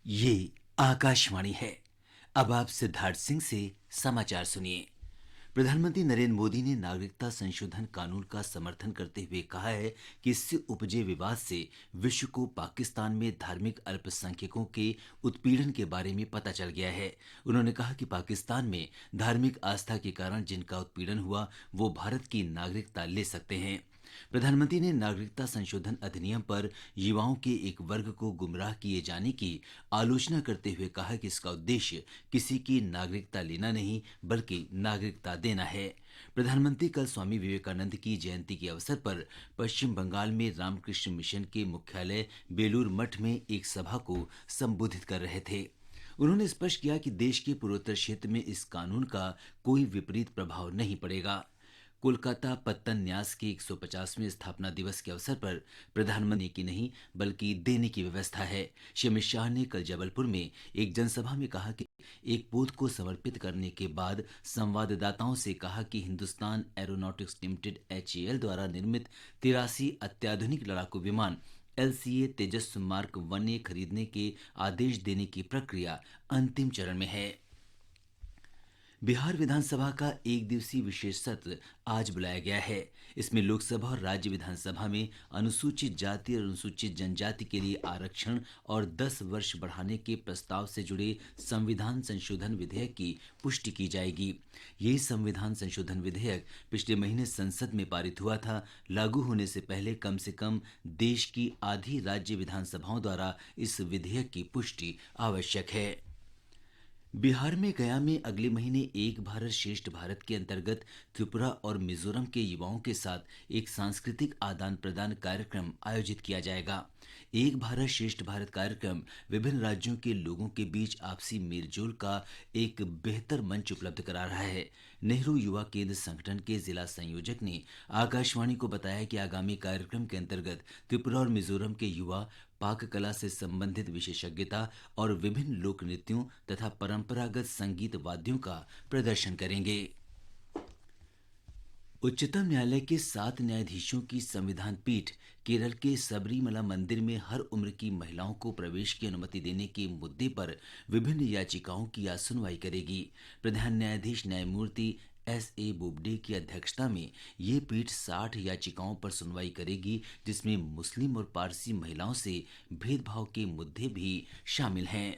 ये आकाशवाणी है। अब आप सिद्धार्थ सिंह से समाचार सुनिए। प्रधानमंत्री नरेंद्र मोदी ने नागरिकता संशोधन कानून का समर्थन करते हुए कहा है कि इससे उपजे विवाद से विश्व को पाकिस्तान में धार्मिक अल्पसंख्यकों के उत्पीड़न के बारे में पता चल गया है। उन्होंने कहा कि पाकिस्तान में धार्मिक आस्था के कारण जिनका उत्पीड़न हुआ वो भारत की नागरिकता ले सकते हैं। प्रधानमंत्री ने नागरिकता संशोधन अधिनियम पर युवाओं के एक वर्ग को गुमराह किए जाने की आलोचना करते हुए कहा कि इसका उद्देश्य किसी की नागरिकता लेना नहीं बल्कि नागरिकता देना है। प्रधानमंत्री कल स्वामी विवेकानंद की जयंती के अवसर पर पश्चिम बंगाल में रामकृष्ण मिशन के मुख्यालय बेलूर मठ में एक सभा को संबोधित कर रहे थे। उन्होंने स्पष्ट किया कि देश के पूर्वोत्तर क्षेत्र में इस कानून का कोई विपरीत प्रभाव नहीं पड़ेगा। कोलकाता पत्तन न्यास के 150वें स्थापना दिवस के अवसर पर प्रधानमंत्री की नहीं बल्कि देने की व्यवस्था है। श्री अमित शाह ने कल जबलपुर में एक जनसभा में कहा कि एक पोत को समर्पित करने के बाद संवाददाताओं से कहा कि हिंदुस्तान एरोनॉटिक्स लिमिटेड HAL द्वारा निर्मित 83 अत्याधुनिक लड़ाकू विमान LCA तेजस मार्क 1A खरीदने के आदेश देने की प्रक्रिया अंतिम चरण में है। बिहार विधानसभा का एक दिवसीय विशेष सत्र आज बुलाया गया है। इसमें लोकसभा और राज्य विधानसभा में अनुसूचित जाति और अनुसूचित जनजाति के लिए आरक्षण और 10 वर्ष बढ़ाने के प्रस्ताव से जुड़े संविधान संशोधन विधेयक की पुष्टि की जाएगी। यही संविधान संशोधन विधेयक पिछले महीने संसद में पारित हुआ था। लागू होने से कम देश की आधी राज्य विधानसभाओं द्वारा इस विधेयक की पुष्टि आवश्यक है। बिहार में गया में अगले महीने एक भारत श्रेष्ठ भारत के अंतर्गत त्रिपुरा और मिजोरम के युवाओं के साथ एक सांस्कृतिक आदान प्रदान कार्यक्रम आयोजित किया जाएगा। एक भारत श्रेष्ठ भारत कार्यक्रम विभिन्न राज्यों के लोगों के बीच आपसी मेलजोल का एक बेहतर मंच उपलब्ध करा रहा है। नेहरू युवा केंद्र संगठन के जिला संयोजक ने आकाशवाणी को बताया कि आगामी कार्यक्रम के अंतर्गत त्रिपुरा और मिजोरम के युवा पाक कला से संबंधित विशेषज्ञता और विभिन्न लोक नृत्यों तथा परंपरागत संगीत वाद्यों का प्रदर्शन करेंगे। उच्चतम न्यायालय के 7 न्यायाधीशों की संविधान पीठ केरल के सबरीमला मंदिर में हर उम्र की महिलाओं को प्रवेश की अनुमति देने के मुद्दे पर विभिन्न याचिकाओं की आज सुनवाई करेगी। प्रधान न्यायाधीश न्यायमूर्ति SA बोबडे की अध्यक्षता में ये पीठ 60 याचिकाओं पर सुनवाई करेगी, जिसमें मुस्लिम और पारसी महिलाओं से भेदभाव के मुद्दे भी शामिल हैं।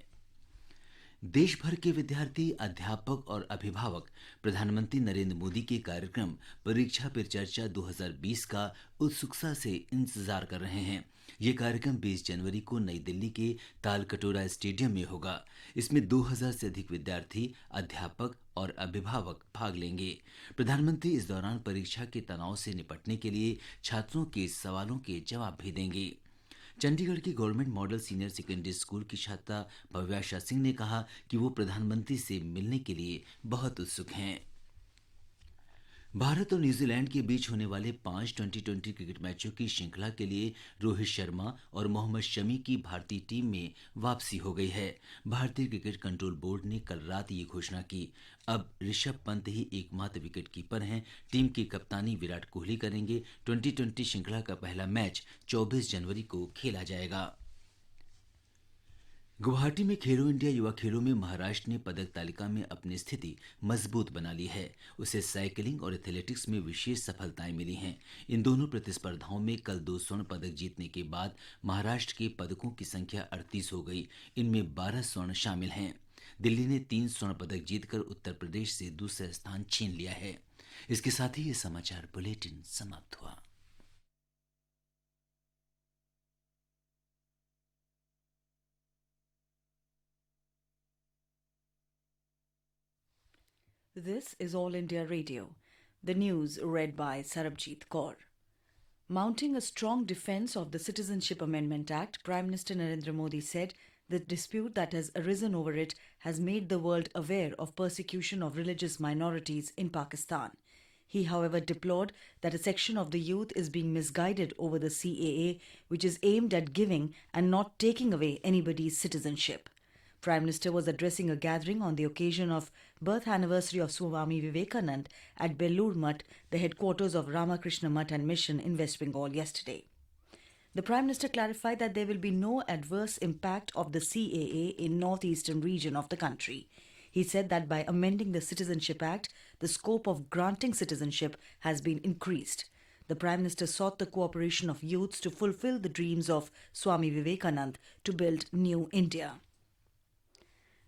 देश भर के विद्यार्थी, अध्यापक और अभिभावक प्रधानमंत्री नरेंद्र मोदी के कार्यक्रम परीक्षा पे चर्चा 2020 का उत्सुकता से इंतजार कर रहे हैं। ये कार्यक्रम 20 जनवरी को नई दिल्ली के तालकटोरा स्टेडियम में होगा। इसमें 2000 से अधिक विद्यार्थी, अध्यापक और अभिभावक भाग लेंगे। प्रधानमंत्री इस दौरान परीक्षा के तनाव से निपटने के लिए छात्रों के सवालों के जवाब भी देंगे। चंडीगढ़ की government model senior secondary school की छात्रा भव्याशा सिंह ने कहा कि वो प्रधानमंत्री से मिलने के लिए बहुत उत्सुक हैं। भारत और न्यूजीलैंड के बीच होने वाले 5 2020 क्रिकेट मैचों की श्रृंखला के लिए रोहित शर्मा और मोहम्मद शमी की भारतीय टीम में वापसी हो गई है। भारतीय क्रिकेट कंट्रोल बोर्ड ने कल रात ये घोषणा की। अब ऋषभ पंत ही एकमात्र विकेट कीपर हैं। टीम की कप्तानी विराट कोहली करेंगे। 2020 श्रृंखला का पहला मैच 24 जनवरी को खेला जाएगा। गुवाहाटी में खेलो इंडिया युवा खेलों में महाराष्ट्र ने पदक तालिका में अपनी स्थिति मजबूत बना ली है। उसे साइकिलिंग और एथलेटिक्स में विशेष सफलताएं मिली हैं। इन दोनों प्रतिस्पर्धाओं में कल 2 स्वर्ण पदक जीतने के बाद महाराष्ट्र के पदकों की संख्या 38 हो गई। इनमें 12 स्वर्ण शामिल हैं। दिल्ली ने 3 स्वर्ण पदक जीतकर उत्तर प्रदेश से दूसरा स्थान छीन लिया है। इसके साथ ही ये समाचार बुलेटिन समाप्त हुआ। This is All India Radio. The news read by Sarabjit Kaur. Mounting a strong defence of the Citizenship Amendment Act, Prime Minister Narendra Modi said the dispute that has arisen over it has made the world aware of persecution of religious minorities in Pakistan. He, however, deplored that a section of the youth is being misguided over the CAA, which is aimed at giving and not taking away anybody's citizenship. Prime Minister was addressing a gathering on the occasion of birth anniversary of Swami Vivekanand at Belur Mutt, the headquarters of Ramakrishna Mutt and Mission in West Bengal yesterday. The Prime Minister clarified that there will be no adverse impact of the CAA in northeastern region of the country. He said that by amending the Citizenship Act, the scope of granting citizenship has been increased. The Prime Minister sought the cooperation of youths to fulfill the dreams of Swami Vivekanand to build New India.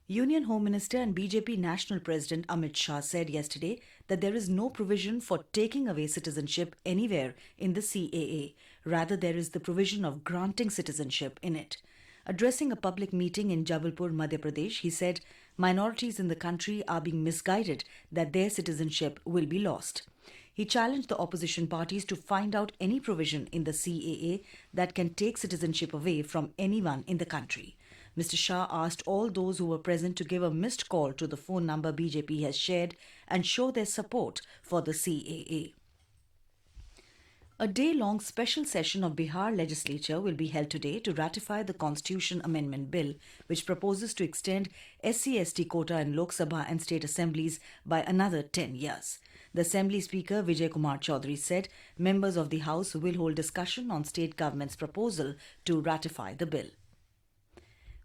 Union Home Minister and BJP National President Amit Shah said yesterday that there is no provision for taking away citizenship anywhere in the CAA. Rather, there is the provision of granting citizenship in it. Addressing a public meeting in Jabalpur, Madhya Pradesh, he said minorities in the country are being misguided that their citizenship will be lost. He challenged the opposition parties to find out any provision in the CAA that can take citizenship away from anyone in the country. Mr. Shah asked all those who were present to give a missed call to the phone number BJP has shared and show their support for the CAA. A day-long special session of Bihar legislature will be held today to ratify the Constitution Amendment Bill, which proposes to extend SC/ST quota in Lok Sabha and state assemblies by another 10 years. The Assembly Speaker Vijay Kumar Chaudhary said members of the House will hold discussion on state government's proposal to ratify the bill.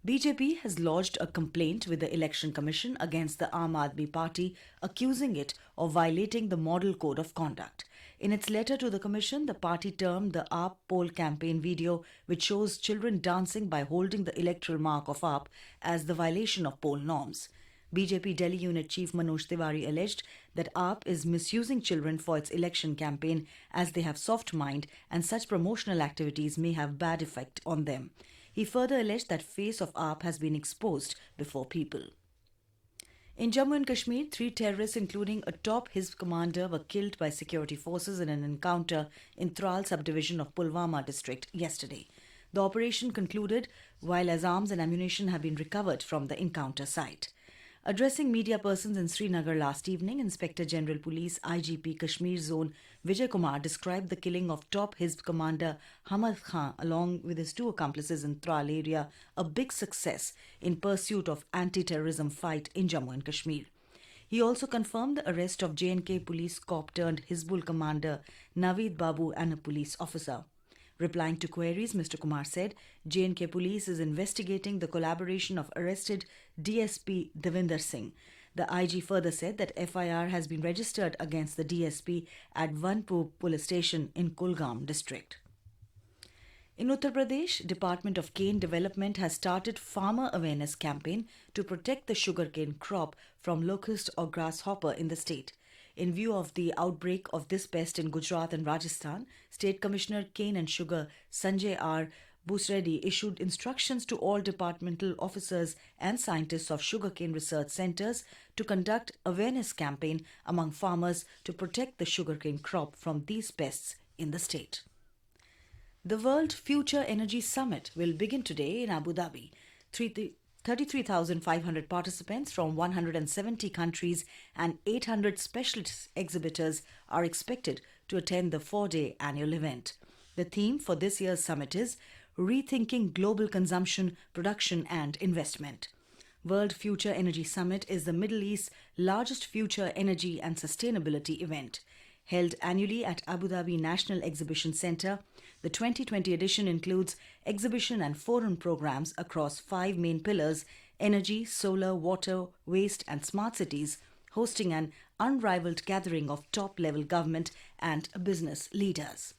BJP has lodged a complaint with the Election Commission against the Aam Aadmi Party, accusing it of violating the Model Code of Conduct. In its letter to the Commission, the party termed the AAP poll campaign video, which shows children dancing by holding the electoral mark of AAP, as the violation of poll norms. BJP Delhi Unit Chief Manoj Tiwari alleged that AAP is misusing children for its election campaign as they have soft mind and such promotional activities may have bad effect on them. He further alleged that face of AAP has been exposed before people. In Jammu and Kashmir, 3 terrorists, including a top Hizb commander, were killed by security forces in an encounter in Tral subdivision of Pulwama district yesterday. The operation concluded while as arms and ammunition have been recovered from the encounter site. Addressing media persons in Srinagar last evening, Inspector General Police IGP Kashmir Zone Vijay Kumar described the killing of top Hizb commander Hamad Khan along with his 2 accomplices in Tral area a big success in pursuit of anti-terrorism fight in Jammu and Kashmir. He also confirmed the arrest of J&K police cop turned Hizbul commander Naveed Babu and a police officer. Replying to queries, Mr. Kumar said J&K police is investigating the collaboration of arrested DSP Devinder Singh. The IG further said that FIR has been registered against the DSP at Vanpur police station in Kulgam district. In Uttar Pradesh, Department of Cane Development has started farmer awareness campaign to protect the sugarcane crop from locust or grasshopper in the state. In view of the outbreak of this pest in Gujarat and Rajasthan, State Commissioner Cane and Sugar Sanjay R. Busreddy issued instructions to all departmental officers and scientists of sugarcane research centers to conduct awareness campaign among farmers to protect the sugarcane crop from these pests in the state. The World Future Energy Summit will begin today in Abu Dhabi. 33,500 participants from 170 countries and 800 specialist exhibitors are expected to attend the 4-day annual event. The theme for this year's summit is Rethinking Global Consumption, Production and Investment. World Future Energy Summit is the Middle East's largest future energy and sustainability event. Held annually at Abu Dhabi National Exhibition Centre, the 2020 edition includes exhibition and forum programs across 5 main pillars: energy, solar, water, waste and smart cities, hosting an unrivaled gathering of top-level government and business leaders.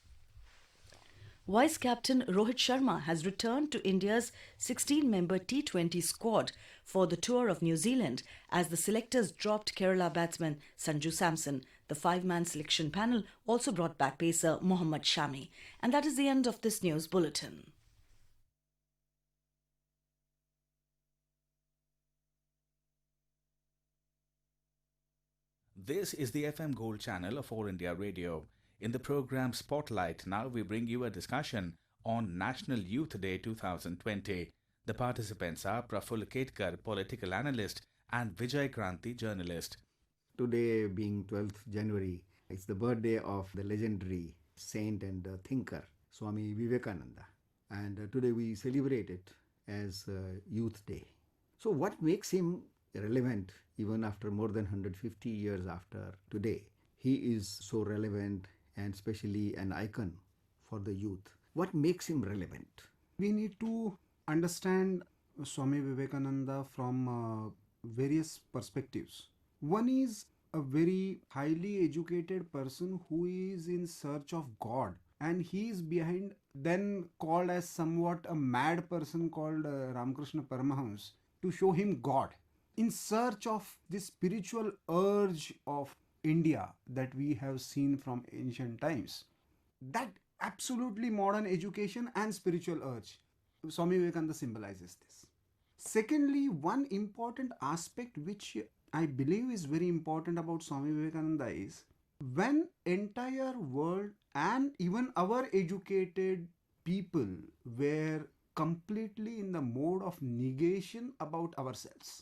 Vice Captain Rohit Sharma has returned to India's 16-member T20 squad for the tour of New Zealand as the selectors dropped Kerala batsman Sanju Samson. The 5-man selection panel also brought back pacer Mohammad Shami. And that is the end of this news bulletin. This is the FM Gold channel of All India Radio. In the program Spotlight, now we bring you a discussion on National Youth Day 2020. The participants are Praful Ketkar, political analyst, and Vijay Kranti, journalist. Today being 12th January, it's the birthday of the legendary saint and thinker Swami Vivekananda. And today we celebrate it as Youth Day. So what makes him relevant even after more than 150 years after today? He is so relevant and especially an icon for the youth. What makes him relevant? We need to understand Swami Vivekananda from various perspectives. One is a very highly educated person who is in search of God, and he is behind, then called as somewhat a mad person called Ramakrishna Paramahans, to show him God, in search of this spiritual urge of India that we have seen from ancient times. That absolutely modern education and spiritual urge, Swami Vivekananda symbolizes this. Secondly, one important aspect which I believe is very important about Swami Vivekananda is when entire world and even our educated people were completely in the mode of negation about ourselves.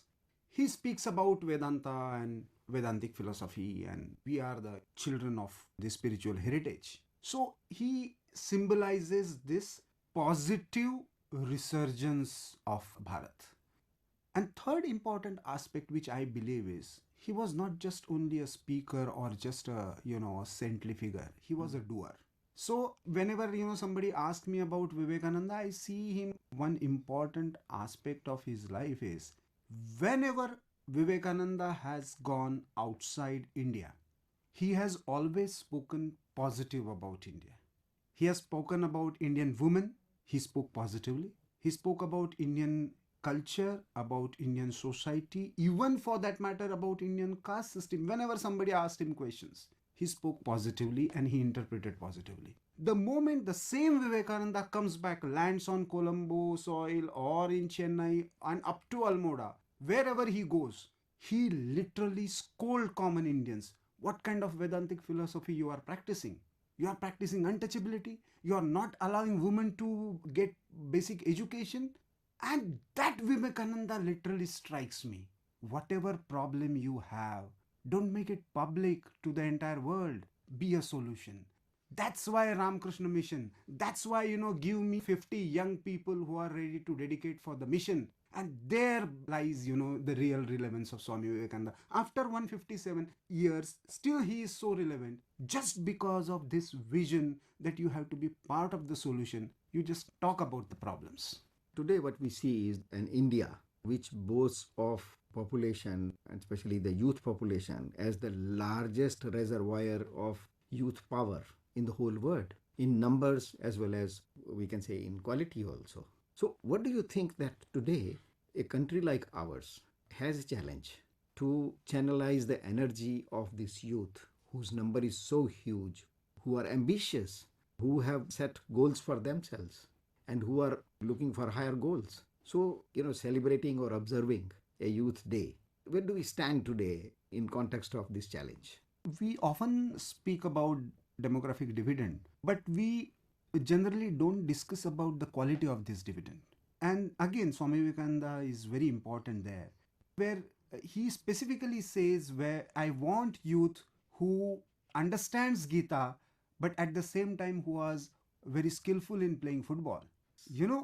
He speaks about Vedanta and Vedantic philosophy, and we are the children of the spiritual heritage. So he symbolizes this positive resurgence of Bharat. And third important aspect which I believe is he was not just only a speaker or just a saintly figure. He was a doer. So whenever somebody asks me about Vivekananda, I see him, one important aspect of his life is whenever Vivekananda has gone outside India, he has always spoken positive about India. He has spoken about Indian women, he spoke positively. He spoke about Indian culture, about Indian society, even for that matter about Indian caste system. Whenever somebody asked him questions, he spoke positively and he interpreted positively. The moment the same Vivekananda comes back, lands on Colombo soil or in Chennai and up to Almora, wherever he goes, he literally scolds common Indians. What kind of Vedantic philosophy you are practicing? You are practicing untouchability. You are not allowing women to get basic education. And that Vivekananda literally strikes me. Whatever problem you have, don't make it public to the entire world. Be a solution. That's why Ramakrishna Mission. That's why, give me 50 young people who are ready to dedicate for the mission. And there lies, the real relevance of Swami Vivekananda. After 157 years, still he is so relevant just because of this vision that you have to be part of the solution. You just talk about the problems. Today what we see is an India which boasts of population, and especially the youth population, as the largest reservoir of youth power in the whole world, in numbers as well as we can say in quality also. So what do you think that today a country like ours has a challenge to channelize the energy of this youth whose number is so huge, who are ambitious, who have set goals for themselves and who are looking for higher goals? So, celebrating or observing a youth day, where do we stand today in context of this challenge? We often speak about demographic dividend, but we generally don't discuss about the quality of this dividend. And again, Swami Vivekananda is very important there, where he specifically says, where I want youth who understands Gita, but at the same time who was very skillful in playing football.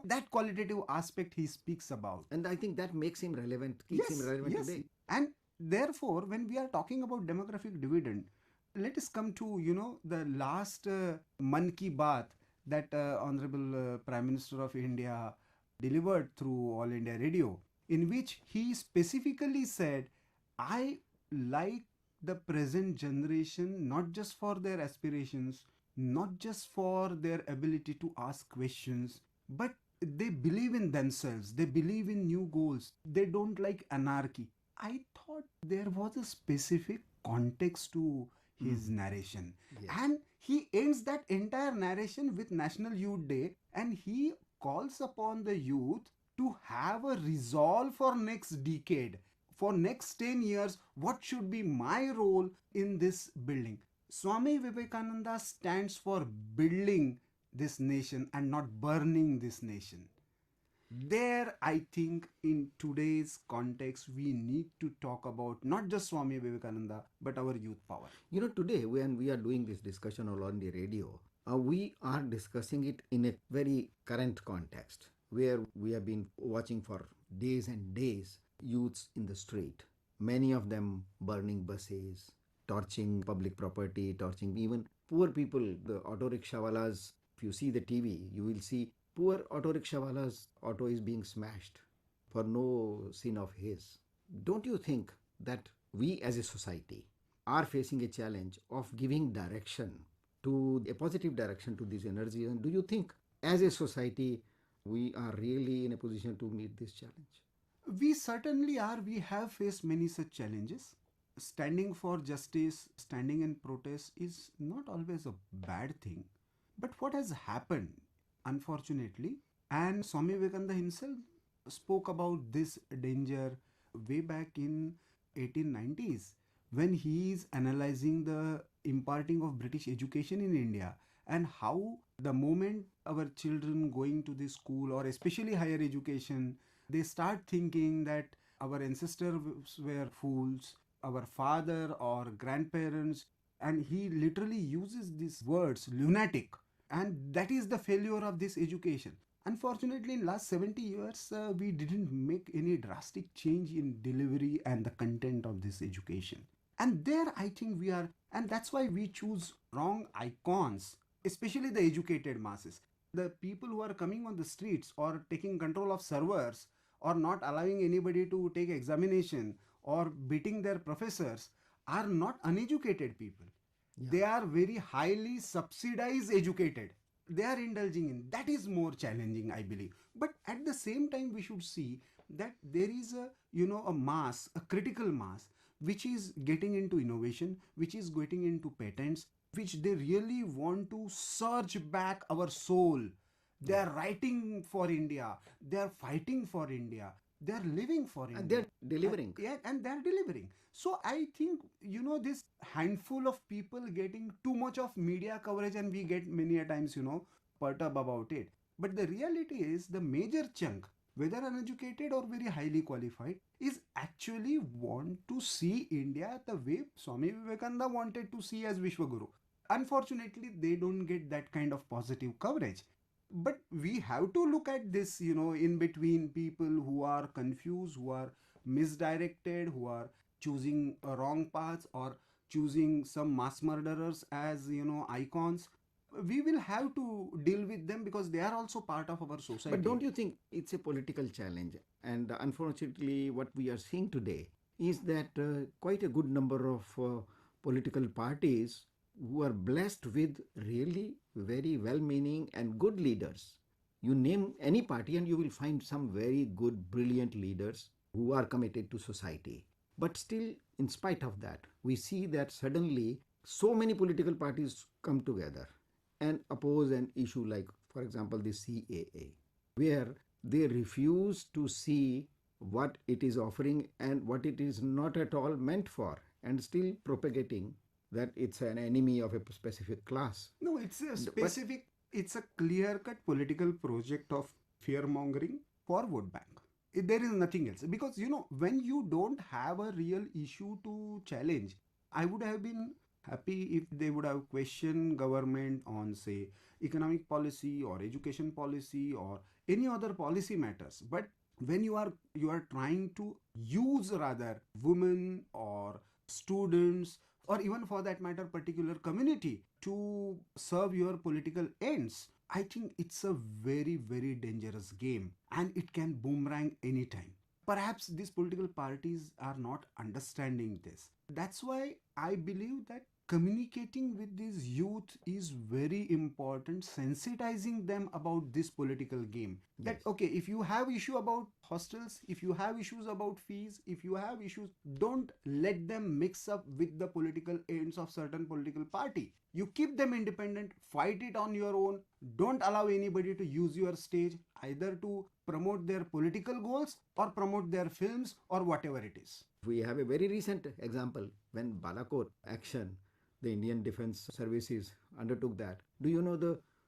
That qualitative aspect he speaks about. And I think that makes him relevant, keeps him relevant today. And therefore, when we are talking about demographic dividend, let us come to, the last Mann Ki Baat that Honorable Prime Minister of India delivered through All India Radio, in which he specifically said, I like the present generation not just for their aspirations, not just for their ability to ask questions, but they believe in themselves, they believe in new goals, they don't like anarchy. I thought there was a specific context to his narration. Yes. And he ends that entire narration with National Youth Day, and he calls upon the youth to have a resolve for next decade, for next 10 years, what should be my role in this building. Swami Vivekananda stands for building this nation and not burning this nation. There, I think, in today's context, we need to talk about not just Swami Vivekananda, but our youth power. Today when we are doing this discussion on All India Radio, we are discussing it in a very current context where we have been watching for days and days youths in the street, many of them burning buses, torching public property, torching even poor people, the auto rickshawalas If you see the TV, you will see poor auto rickshaw wala's auto is being smashed for no sin of his. Don't you think that we as a society are facing a challenge of giving direction to a positive direction to this energy? And do you think as a society we are really in a position to meet this challenge? We certainly are. We have faced many such challenges. Standing for justice, standing in protest is not always a bad thing. But what has happened, unfortunately, and Swami Vivekananda himself spoke about this danger way back in 1890s when he is analyzing the imparting of British education in India and how the moment our children going to the school or especially higher education, they start thinking that our ancestors were fools, our father or grandparents, and he literally uses these words lunatic, and that is the failure of this education. Unfortunately, in last 70 years we didn't make any drastic change in delivery and the content of this education, and there I think we are, and that's why we choose wrong icons, especially the educated masses. The people who are coming on the streets or taking control of servers or not allowing anybody to take examination or beating their professors are not uneducated people. They are very highly subsidized educated. They are indulging in that is more challenging, I believe. But at the same time, we should see that there is a a mass, a critical mass, which is getting into innovation, which is getting into patents, which they really want to search back our soul. They are writing for India. They are fighting for India. They are living for India. And they're delivering. Yeah, and they're delivering. So I think, this handful of people getting too much of media coverage, and we get many a times, perturbed about it. But the reality is the major chunk, whether uneducated or very highly qualified, is actually want to see India the way Swami Vivekananda wanted to see as Vishwaguru. Unfortunately, they don't get that kind of positive coverage. But we have to look at this, in between people who are confused, who are misdirected, who are choosing a wrong paths or choosing some mass murderers as, icons. We will have to deal with them because they are also part of our society. But don't you think it's a political challenge? And unfortunately, what we are seeing today is that quite a good number of political parties who are blessed with really very well-meaning and good leaders. You name any party and you will find some very good, brilliant leaders who are committed to society. But still, in spite of that, we see that suddenly so many political parties come together and oppose an issue like, for example, the CAA, where they refuse to see what it is offering and what it is not at all meant for, and still propagating that it's an enemy of a specific class. No, it's a specific, it's a clear-cut political project of fear-mongering for vote bank. There is nothing else. Because, when you don't have a real issue to challenge, I would have been happy if they would have questioned government on, say, economic policy or education policy or any other policy matters. But when you are trying to use rather women or students or even for that matter particular community to serve your political ends, I think it's a very, very dangerous game and it can boomerang anytime. Perhaps these political parties are not understanding this. That's why I believe that communicating with this youth is very important, sensitizing them about this political game. That, okay, if you have issue about hostels, if you have issues about fees, if you have issues, don't let them mix up with the political ends of certain political party. You keep them independent, fight it on your own. Don't allow anybody to use your stage either to promote their political goals or promote their films or whatever it is. We have a very recent example when Balakot action, the Indian Defence Services undertook that. Do you know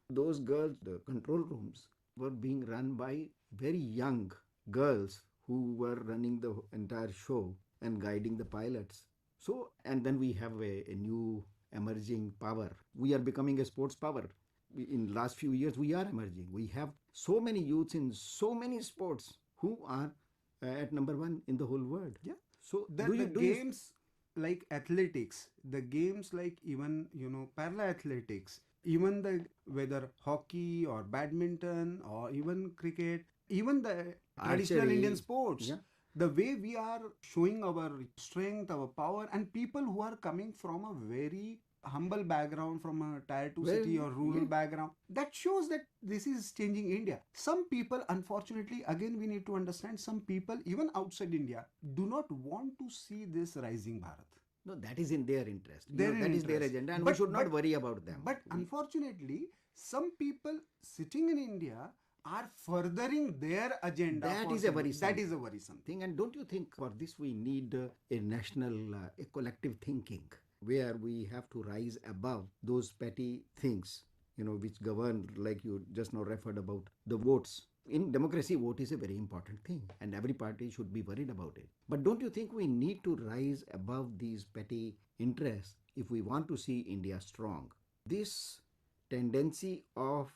those girls, the control rooms were being run by very young girls who were running the entire show and guiding the pilots. So, and then we have a new emerging power. We are becoming a sports power. In last few years, we are emerging. We have so many youths in so many sports who are at number one in the whole world. Yeah. So The games like athletics, the games like even para athletics, even the whether hockey or badminton or even cricket, even the traditional Archery, Indian sports, yeah. the way we are showing our strength, our power, and people who are coming from a very humble background, from a tier 2 Well, city or rural yeah. background, that shows that this is changing India. Some people, unfortunately, again we need to understand, some people even outside India do not want to see this rising Bharat. No, that is in their interest. Their That is their interest. agenda, and But- we should not but- worry about them. But unfortunately, some people sitting in India are furthering their agenda. That for is a some- worrisome That is a worrisome thing. thing. And don't you think for this we need a national, a collective thinking where we have to rise above those petty things, which govern, like you just now referred about the votes. In democracy, vote is a very important thing, and every party should be worried about it. But don't you think we need to rise above these petty interests if we want to see India strong? This tendency of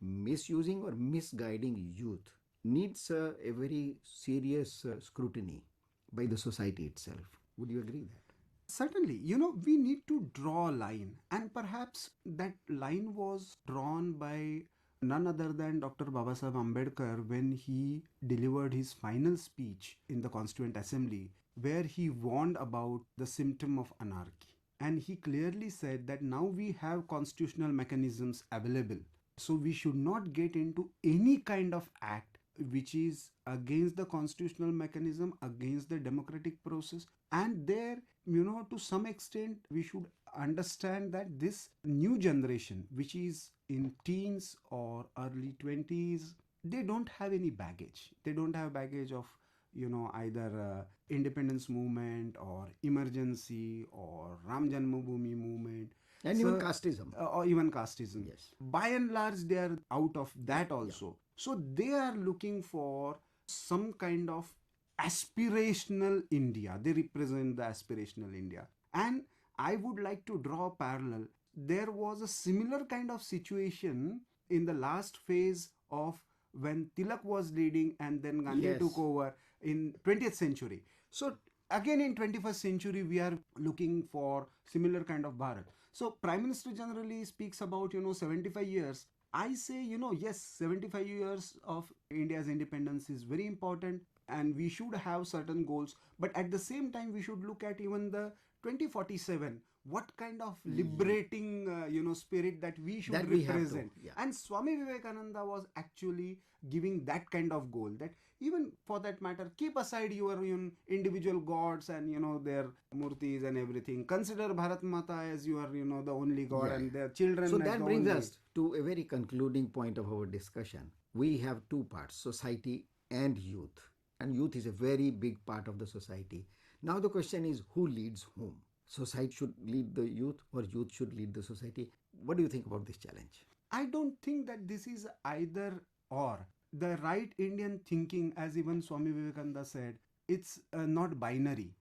misusing or misguiding youth needs a very serious scrutiny by the society itself. Would you agree that? Certainly, we need to draw a line, and perhaps that line was drawn by none other than Dr. Babasaheb Ambedkar when he delivered his final speech in the Constituent Assembly, where he warned about the symptom of anarchy. And he clearly said that now we have constitutional mechanisms available, so we should not get into any kind of act which is against the constitutional mechanism, against the democratic process. And there, to some extent, we should understand that this new generation, which is in teens or early 20s, they don't have any baggage. They don't have baggage of, either independence movement or emergency or Ram Janmabhoomi movement. And even casteism. Or even casteism. Yes. By and large, they are out of that also. So they are looking for some kind of aspirational India. They represent the aspirational India. And I would like to draw a parallel. There was a similar kind of situation in the last phase of when Tilak was leading and then Gandhi Yes. took over in 20th century. So again in 21st century we are looking for similar kind of Bharat. So Prime Minister generally speaks about 75 years. I say yes, 75 years of India's independence is very important and we should have certain goals, but at the same time we should look at even the 2047, what kind of liberating spirit that we should That we have to, represent. yeah. And Swami Vivekananda was actually giving that kind of goal, that even for that matter, keep aside your individual gods and their murtis and everything. Consider Bharat Mata as your the only god, Yeah. and their children. So as that the brings only. us to a very concluding point of our discussion. We have two parts, society and youth. And youth is a very big part of the society. Now the question is, who leads whom? Society should lead the youth or youth should lead the society? What do you think about this challenge? I don't think that this is either or. The right Indian thinking, as even Swami Vivekananda said, it's not binary.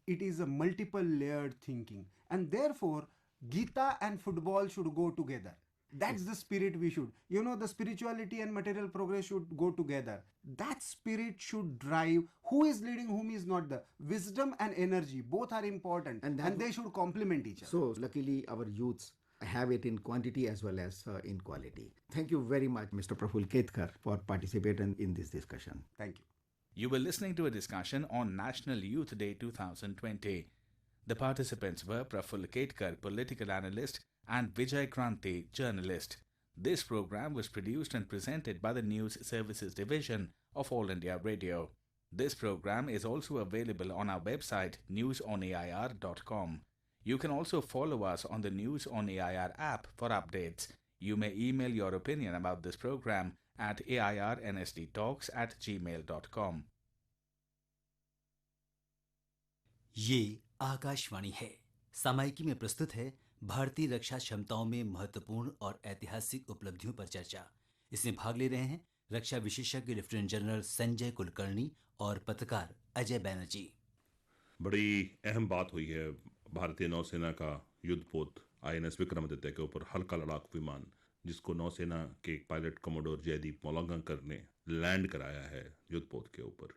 It is a multiple layered thinking. And therefore, Gita and football should go together. That's the spirit we should. The spirituality and material progress should go together. That spirit should drive who is leading, whom is not. The wisdom and energy, both are important, And and that- they should complement each other. So luckily our youths have it in quantity as well as in quality. Thank you very much, Mr. Praful Ketkar, for participating in this discussion. Thank you. You were listening to a discussion on National Youth Day 2020. The participants were Praful Ketkar, political analyst, and Vijay Kranti, journalist. This program was produced and presented by the News Services Division of All India Radio. This program is also available on our website newsonair.com. You can also follow us on the News on AIR app for updates. You may email your opinion about this program at airnsdtalks@gmail.com. ये आकाशवाणी है। सामायिकी में प्रस्तुत है भारतीय रक्षा क्षमताओं में महत्वपूर्ण और ऐतिहासिक उपलब्धियों पर चर्चा। इसमें भाग ले रहे हैं रक्षा विशेषज्ञ लेफ्टिनेंट जनरल संजय कुलकर्णी और पत्रकार अजय बैनर्जी। बड़ी अहम बात हुई है। भारतीय नौसेना का युद्धपोत INS विक्रमादित्य के ऊपर हल्का लड़ाकू विमान, जिसको नौसेना के पायलट कमोडोर जयदीप मोलांगकर ने लैंड कराया है युद्धपोत के ऊपर।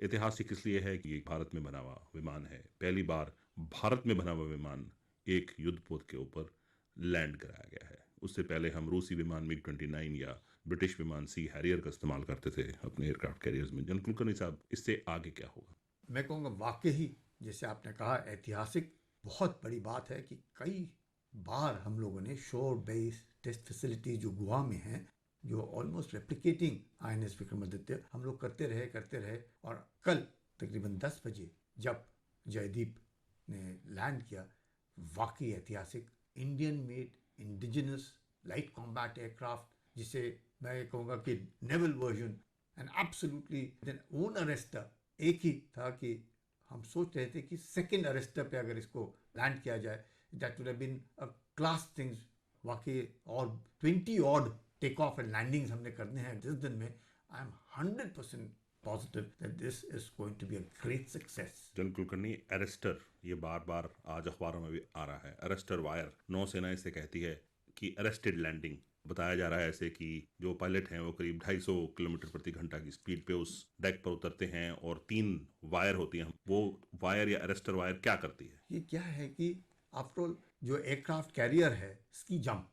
ऐतिहासिक इसलिए है कि ये भारत में बना हुआ विमान है। पहली बार भारत में बना हुआ विमान एक युद्धपोत के ऊपर लैंड कराया गया है। उससे पहले हम रूसी विमान मिग 29 या ब्रिटिश विमान सी हैरियर का इस्तेमाल करते थे अपने एयरक्राफ्ट कैरियर्स में। जनरल कुलकर्णी साहब, इससे आगे क्या होगा? मैं कहूँगा वाकई जैसे आपने कहा ऐतिहासिक बहुत बड़ी बात है कि कई बार हम लोगों ने शोर बेस्ड टेस्ट फैसिलिटी जो गोवा में हैं, जो ऑलमोस्ट रेप्लिकेटिंग आईएनएस विक्रमादित्य, हम लोग करते रहे और कल तकरीबन 10 बजे जब जयदीप ने लैंड किया, वाकई ऐतिहासिक Indian made indigenous light combat aircraft, जिसे मैं कहूँगा कि naval version and absolutely own arrester एक ही था कि हम सोच रहे थे कि सेकंड अरेस्टर पे अगर इसको लैंड किया जाए that would have been a class things वाकई। और 20 odd take off and landings हमने करने हैं 10 दिन में। I am 100% positive that this is going to be a great success. General Kulkarni, arrester, ये बार बार आज अखबारों में भी आ रहा है, अरेस्टर वायर, नौसेना इसे कहती है कि अरेस्टेड लैंडिंग। बताया जा रहा है ऐसे कि जो पायलट हैं वो करीब 250 किलोमीटर प्रति घंटा की स्पीड पे उस डेक पर उतरते हैं और 3 वायर होती हैं। वो वायर या अरेस्टर वायर क्या करती है? ये क्या है कि आफ्टरऑल जो एयरक्राफ्ट कैरियर है स्की जंप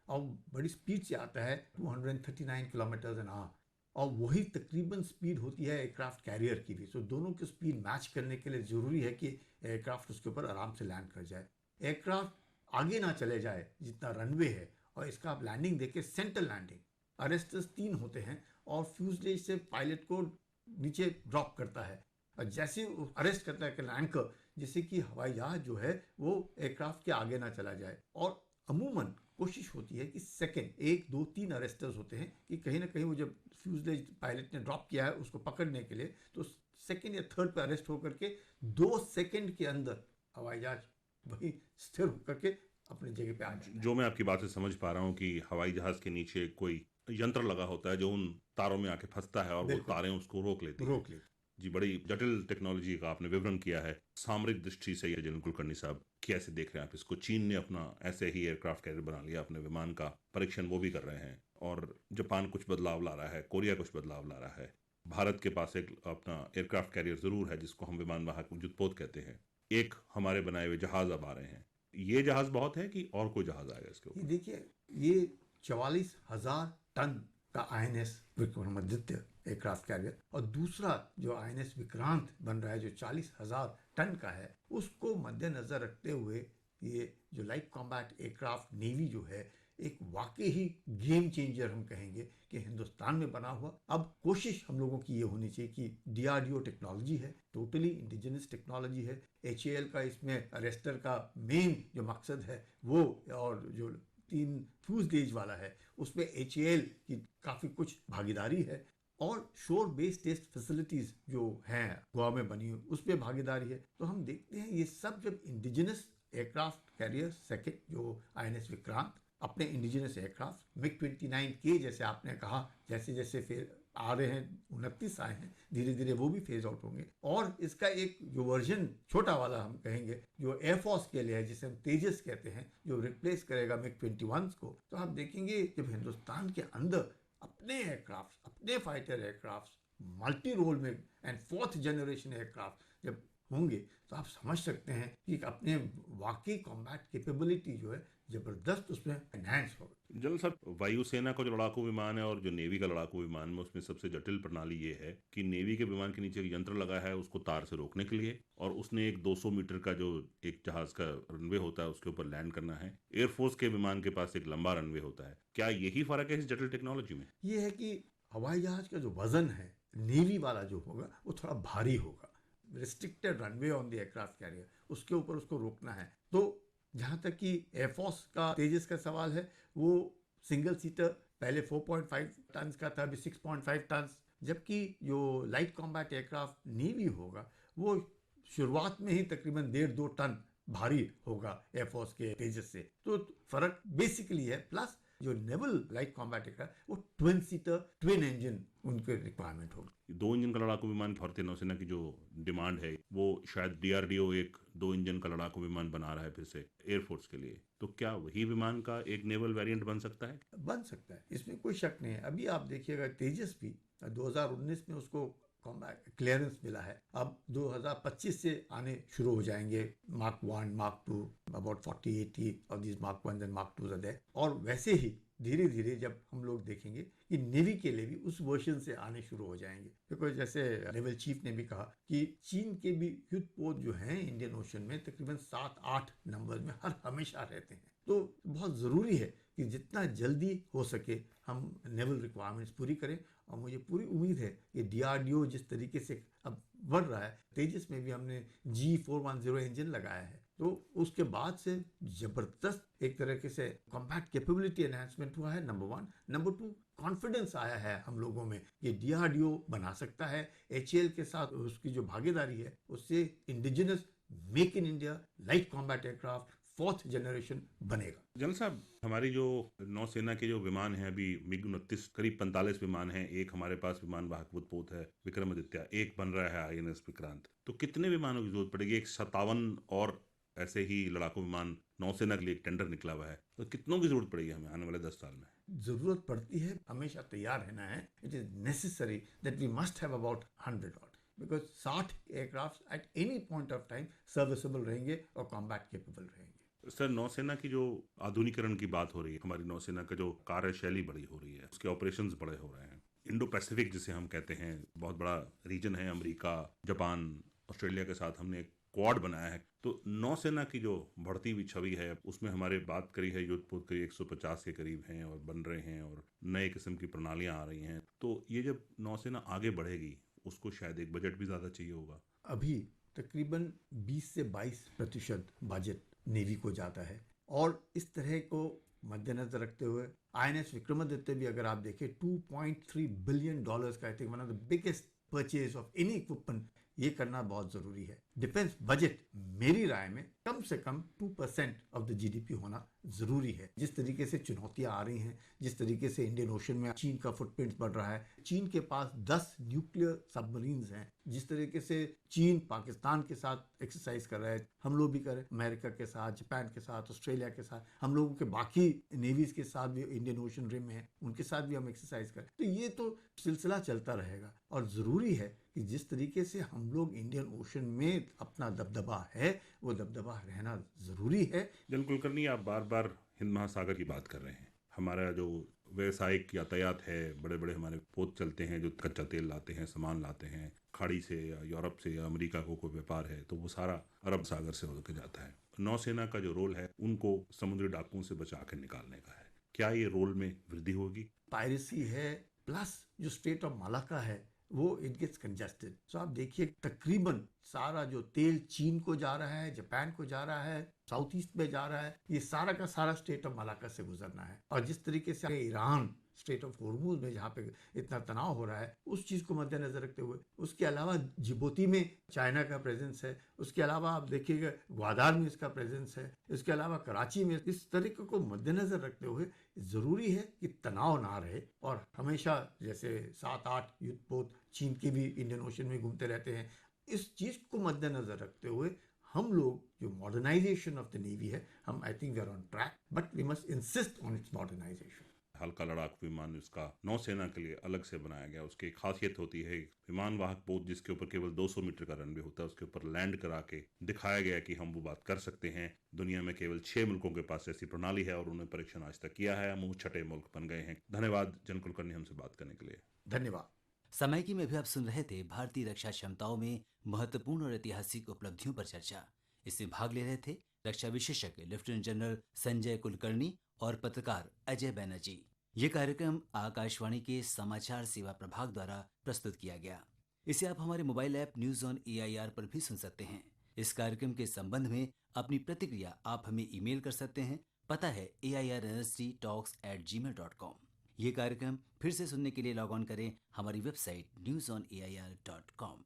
और बड़ी स्पीड से आता है 239 किलोमीटर एन आवर, और वही तकरीबन स्पीड होती है एयरक्राफ्ट कैरियर की भी। सो दोनों की स्पीड मैच करने के लिए ज़रूरी है कि एयरक्राफ्ट उसके ऊपर आराम से लैंड कर जाए, एयरक्राफ्ट आगे ना चले जाए जितना रनवे है। और इसका आप लैंडिंग देखिए, सेंटर लैंडिंग, अरेस्टर्स 3 होते हैं और फ्यूजलेज से पायलट को नीचे ड्रॉप करता है और जैसे ही अरेस्ट करता है एंकर, जिससे कि हवाई जहाज जो है वो एयरक्राफ्ट के आगे ना चला जाए। और अमूमन कोशिश होती है कि सेकंड 1, 2, 3 अरेस्टर्स होते हैं कि कहीं ना कहीं वो जब फ्यूजलेज पायलट ने ड्रॉप किया है उसको पकड़ने के लिए, तो सेकंड या थर्ड पे अरेस्ट होकर के 2 सेकंड के अंदर हवाई जहाज वही स्थिर होकर के अपनी जगह पे आ जाता है। जो मैं आपकी बात से समझ पा रहा हूँ कि हवाई जहाज के नीचे कोई यंत्र लगा होता है जो उन तारों में आके फंसता है और वो बिल्कुल। तारें उसको रोक लेती हैं। रोक लेते। जी, बड़ी जटिल टेक्नोलॉजी का आपने विवरण किया है। सामरिक दृष्टि से ये जनरल कुलकर्णी साहब कैसे देख रहे हैं आप इसको? चीन ने अपना ऐसे ही एयरक्राफ्ट कैरियर बना लिया, अपने विमान का परीक्षण वो भी कर रहे हैं, और जापान कुछ बदलाव ला रहा है, कोरिया कुछ बदलाव ला रहा है। भारत के पास एक अपना एयरक्राफ्ट कैरियर जरूर है जिसको हम विमान वाहक युद्धपोत कहते हैं। एक हमारे बनाए हुए जहाज अब आ रहे हैं। ये जहाज बहुत है कि और कोई जहाज आएगा इसके ये ऊपर? देखिए, ये 44,000 टन का आईएनएस विक्रमादित्य एयरक्राफ्ट कैरियर और दूसरा जो आईएनएस विक्रांत बन रहा है जो 40,000 टन का है, उसको मद्देनजर रखते हुए ये जो लाइट कॉम्बैट एयरक्राफ्ट नेवी जो है एक वाकई ही गेम चेंजर हम कहेंगे कि हिंदुस्तान में बना हुआ। अब कोशिश हम लोगों की ये होनी चाहिए कि डीआरडीओ टेक्नोलॉजी है, टोटली इंडिजिनस टेक्नोलॉजी है। एचएएल का इसमें अरेस्टर का मेन जो मकसद है वो, और जो 3 फ्यूज गेज वाला है उसमें एचएएल की काफ़ी कुछ भागीदारी है, और शोर बेस्ड टेस्ट फैसिलिटीज जो हैं गोवा में बनी हुई उस पर भागीदारी है। तो हम देखते हैं ये सब जब इंडिजिनस एयरक्राफ्ट कैरियर सेकेंड जो आईएनएस विक्रांत, अपने इंडिजिनस एयरक्राफ्ट मिग 29K जैसे आपने कहा, जैसे जैसे फिर आ रहे हैं 29 आए हैं, धीरे धीरे वो भी फेज आउट होंगे। और इसका एक जो वर्जन छोटा वाला हम कहेंगे जो एयरफोर्स के लिए है, जिसे हम तेजस कहते हैं, जो रिप्लेस करेगा मिग 21 को। तो आप देखेंगे जब हिंदुस्तान के अंदर अपने एयरक्राफ्ट, अपने फाइटर एयरक्राफ्ट मल्टी रोल में एंड 4th जनरेशन एयरक्राफ्ट जब होंगे, तो आप समझ सकते हैं कि अपने वाकई कॉम्बैट कैपेबिलिटी जो है जबरदस्त उसमें एनहांस होगा। जनरल साहब, वायुसेना का जो लड़ाकू विमान है और जो नेवी का लड़ाकू विमान में, उसमें सबसे जटिल प्रणाली ये है कि नेवी के विमान के नीचे एक यंत्र लगा है उसको तार से रोकने के लिए, और उसने एक 200 मीटर का जो एक जहाज का रनवे होता है उसके ऊपर लैंड करना है। एयरफोर्स के विमान के पास एक लंबा रनवे होता है। क्या यही फर्क है इस जटिल टेक्नोलॉजी में? ये है कि हवाई जहाज का जो वजन है नेवी वाला जो होगा वो थोड़ा भारी होगा। Restricted runway on the aircraft carrier, उसके ऊपर उसको रोकना है। तो जहाँ तक कि एयरफोर्स का तेजस का सवाल है, वो सिंगल सीटर पहले 4.5 टन का था, अभी 6.5 टन, जबकि जो लाइट कॉम्बैट एयरक्राफ्ट नेवी होगा वो शुरुआत में ही तकरीबन 1.5-2 टन भारी होगा एयरफोर्स के तेजस से। तो फर्क बेसिकली है। प्लस जो नेवल लाइट कॉम्बैट एयरक्राफ्ट वो ट्विन सीटर ट्विन इंजन उनके रिक्वायरमेंट होगी। 2 इंजन का लड़ाकू विमान भारतीय नौसेना की जो डिमांड है, वो शायद डीआरडीओ एक 2 इंजन का लड़ाकू विमान बना रहा है फिर से एयरफोर्स के लिए। तो क्या वही विमान का एक नेवल वेरिएंट बन सकता है? बन सकता है, इसमें कोई शक नहीं है। अभी आप देखिएगा तेजस भी 2019 में उसको कॉम्बैट क्लियरेंस मिला है। अब 2025 से आने शुरू हो जाएंगे mark 1, mark 2, about 40-80 of this mark 1 and mark 2 are there. और वैसे ही धीरे धीरे जब हम लोग देखेंगे कि नेवी के लिए भी उस वर्जन से आने शुरू हो जाएंगे, बिकॉज जैसे नेवल चीफ ने भी कहा कि चीन के भी युद्धपोत जो हैं इंडियन ओशन में तकरीबन 7-8 नंबर में हर हमेशा रहते हैं। तो बहुत ज़रूरी है कि जितना जल्दी हो सके हम नेवल रिक्वायरमेंट्स पूरी करें। और मुझे पूरी उम्मीद है कि DRDO जिस तरीके से अब बढ़ रहा है, तेजस में भी हमने G410 इंजन लगाया है, तो उसके बाद से जबरदस्त एक तरीके से कॉम्बैट कैपेबिलिटी एनहांसमेंट हुआ है, नंबर 1। नंबर 2, कॉन्फिडेंस आया है हम लोगों में कि DRDO बना सकता है। HAL के साथ उसकी जो भागीदारी है उससे indigenous make in India light combat aircraft 4th generation बनेगा। जनरल साहब, हमारी जो नौसेना के जो विमान हैं अभी MiG-29 करीब 45 विमान हैं। एक हमारे पास विमान वाहक युद्धपोत है विक्रमादित्य, एक बन रहा है INS विक्रांत। तो कितने विमानों की जरूरत पड़ेगी? एक 57 और ऐसे ही लड़ाकू विमान नौसेना के लिए एक टेंडर निकला हुआ है, तो कितनों की जरूरत पड़ेगी हमें आने वाले 10 साल में? जरूरत पड़ती है, हमेशा तैयार रहना है। It is necessary that we must have about 100 odd, because 60 aircraft at any point of time serviceable रहेंगे और कॉम्बैट केपेबल रहेंगे। सर, नौसेना की जो आधुनिकीकरण की बात हो रही है, हमारी नौसेना का जो कार्यशैली बड़ी हो रही है, उसके ऑपरेशंस बड़े हो रहे हैं। इंडो पैसिफिक जिसे हम कहते हैं, बहुत बड़ा रीजन है, अमेरिका, जापान, ऑस्ट्रेलिया के साथ हमने एक क्वाड बनाया है। तो नौसेना की जो बढ़ती हुई छवि है उसमें हमारे बात करी है युद्धपोत करीब 150 के करीब हैं और बन रहे हैं और नए किस्म की प्रणालियां आ रही हैं। तो ये जब नौसेना आगे बढ़ेगी उसको शायद एक बजट भी ज़्यादा चाहिए होगा। अभी तकरीबन 20 से 22% बजट नेवी को जाता है, और इस तरह को मद्देनजर रखते हुए INS विक्रमादित्य भी अगर आप देखें $2.3 बिलियन का, I think one of the biggest purchase of any equipment, ये करना बहुत जरूरी है। डिफेंस बजट मेरी राय में कम से कम 2% ऑफ द GDP होना जरूरी है। जिस तरीके से चुनौतियां आ रही हैं, जिस तरीके से इंडियन ओशन में चीन का फुटप्रिंट बढ़ रहा है, चीन के पास 10 न्यूक्लियर सबमरीन्स हैं, जिस तरीके से चीन पाकिस्तान के साथ एक्सरसाइज कर रहा है, हम लोग भी करें, अमेरिका के साथ, जापान के साथ, ऑस्ट्रेलिया के साथ, हम लोगों के बाकी नेवीज के साथ भी इंडियन ओशन रिम में है, उनके साथ भी हम एक्सरसाइज करें। तो ये तो सिलसिला चलता रहेगा, और ज़रूरी है कि जिस तरीके से हम लोग इंडियन ओशन में अपना दबदबा है, वो दबदबा रहना ज़रूरी है। जनरल कुलकर्णी, आप बार बार हिंद महासागर की बात कर रहे हैं। हमारा जो व्यावसायिक यातायात है, बड़े बड़े हमारे पोत चलते हैं जो कच्चा तेल लाते हैं, सामान लाते हैं खाड़ी से या यूरोप से या अमेरिका को कोई व्यापार है, तो वो सारा अरब सागर से होकर जाता है। नौसेना का जो रोल है उनको समुद्री डाकुओं से बचा कर निकालने का है। क्या ये रोल में वृद्धि होगी? पायरेसी है, प्लस जो स्ट्रेट ऑफ मालाका है वो इट गेट्स कंजेस्टेड। सो आप देखिए तकरीबन सारा जो तेल चीन को जा रहा है, जापान को जा रहा है, साउथ ईस्ट में जा रहा है, ये सारा का सारा स्ट्रेट ऑफ मालाका से गुजरना है। और जिस तरीके से ईरान स्ट्रेट ऑफ होर्मुज में जहाँ पे इतना तनाव हो रहा है, उस चीज़ को मद्देनजर रखते हुए, उसके अलावा जिबूती में चाइना का प्रेजेंस है, उसके अलावा आप देखिएगा ग्वादार में इसका प्रेजेंस है, इसके अलावा कराची में, इस तरीके को मद्देनजर रखते हुए ज़रूरी है कि तनाव ना रहे। और हमेशा जैसे 7-8 युद्धपोत चीन के भी इंडियन ओशन में घूमते रहते हैं, इस चीज़ को मद्देनजर रखते हुए हम लोग जो मॉडर्नाइजेशन ऑफ द नेवी है, हम I think we are on track, but we must insist on its modernisation. हल्का लड़ाकू विमान उसका नौसेना के लिए अलग से बनाया गया। उसकी एक खासियत होती है, विमान वाहक पोत जिसके ऊपर केवल 200 मीटर का रनवे होता है, उसके ऊपर लैंड करा के दिखाया गया कि हम वो बात कर सकते हैं। दुनिया में केवल 6 मुल्कों के पास ऐसी प्रणाली है और उन्होंने परीक्षण आज तक किया है। हम वो 6ठे मुल्क बन गए हैं। धन्यवाद जनरल कुलकर्णी हमसे बात करने के लिए। धन्यवाद। समय की में भी आप सुन रहे थे भारतीय रक्षा क्षमताओं में महत्वपूर्ण और ऐतिहासिक उपलब्धियों पर चर्चा। इसमें भाग ले रहे थे रक्षा विशेषज्ञ लेफ्टिनेंट जनरल संजय कुलकर्णी और पत्रकार अजय बैनर्जी। ये कार्यक्रम आकाशवाणी के समाचार सेवा प्रभाग द्वारा प्रस्तुत किया गया। इसे आप हमारे mobile app news on AIR पर भी सुन सकते हैं। इस कार्यक्रम के संबंध में अपनी प्रतिक्रिया आप हमें ईमेल कर सकते हैं। पता है AIRNSDtalks@gmail.com। ये कार्यक्रम फिर से सुनने के लिए लॉग ऑन करें हमारी वेबसाइट newsonair.com।